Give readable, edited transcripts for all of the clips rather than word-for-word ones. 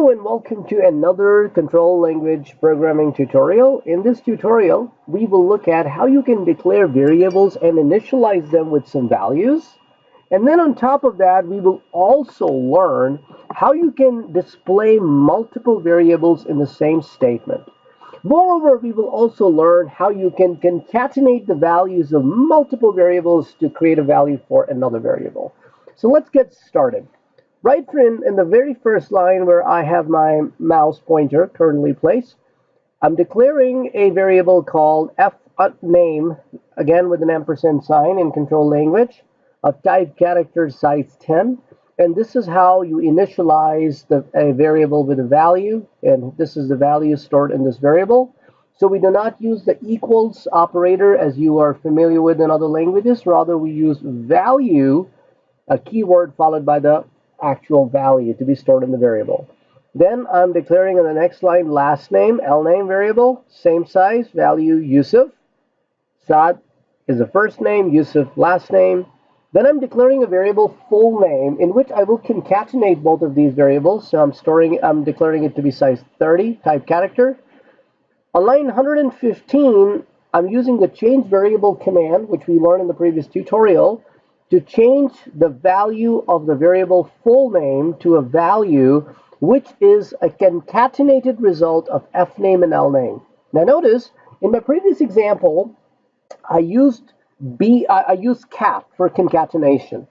Hello and welcome to another control language programming tutorial. In this tutorial, we will look at how you can declare variables and initialize them with some values. And then on top of that, we will also learn how you can display multiple variables in the same statement. Moreover, we will also learn how you can concatenate the values of multiple variables to create a value for another variable. So let's get started. Right in the very first line where I have my mouse pointer currently placed, I'm declaring a variable called fName, again with an ampersand sign in control language, of type character size 10. And this is how you initialize a variable with a value, and this is the value stored in this variable. So we do not use the equals operator as you are familiar with in other languages. Rather, we use value, a keyword followed by the actual value to be stored in the variable. Then I'm declaring in the next line last name, lname variable, same size, value Yusuf. Saad is the first name, Yusuf last name. Then I'm declaring a variable full name in which I will concatenate both of these variables. So I'm declaring it to be size 30, type character. On line 115, I'm using the change variable command, which we learned in the previous tutorial, to change the value of the variable full name to a value which is a concatenated result of fname and lname. Now notice, in my previous example, I used cat for concatenation.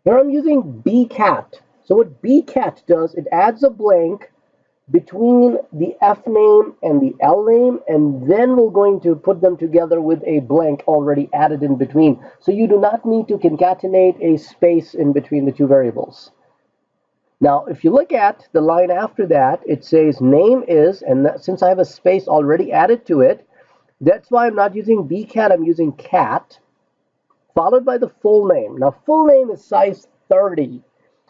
Here I'm using BCAT. So what BCAT does, it adds a blank between the fname and the lname, and then we're going to put them together with a blank already added in between. So you do not need to concatenate a space in between the two variables. Now, if you look at the line after that, it says name is, and since I have a space already added to it, that's why I'm not using BCAT, I'm using cat, followed by the full name. Now, full name is size 30.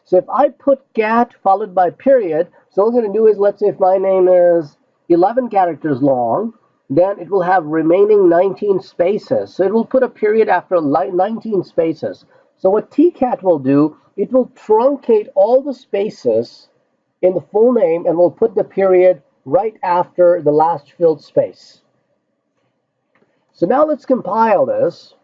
So if I put cat followed by period, so what I'm going to do is, let's say if my name is 11 characters long, then it will have remaining 19 spaces. So it will put a period after 19 spaces. So what Tcat will do, it will truncate all the spaces in the full name and will put the period right after the last filled space. So now let's compile this.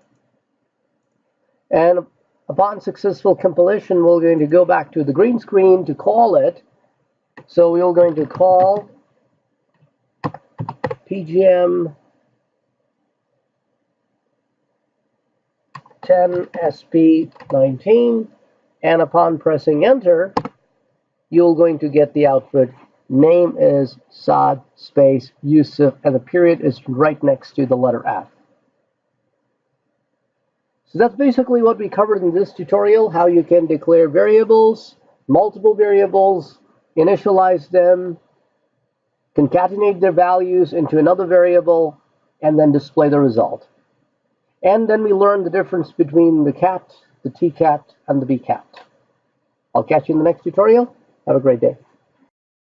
And upon successful compilation, we're going to go back to the green screen to call it. So we're going to call PGM 10SP19, and upon pressing enter, you're going to get the output. Name is Saad space Yusuf, and the period is right next to the letter F. So that's basically what we covered in this tutorial, how you can declare variables, multiple variables, initialize them, concatenate their values into another variable, and then display the result. And then we learned the difference between the cat, the Tcat, and the BCAT. I'll catch you in the next tutorial. Have a great day.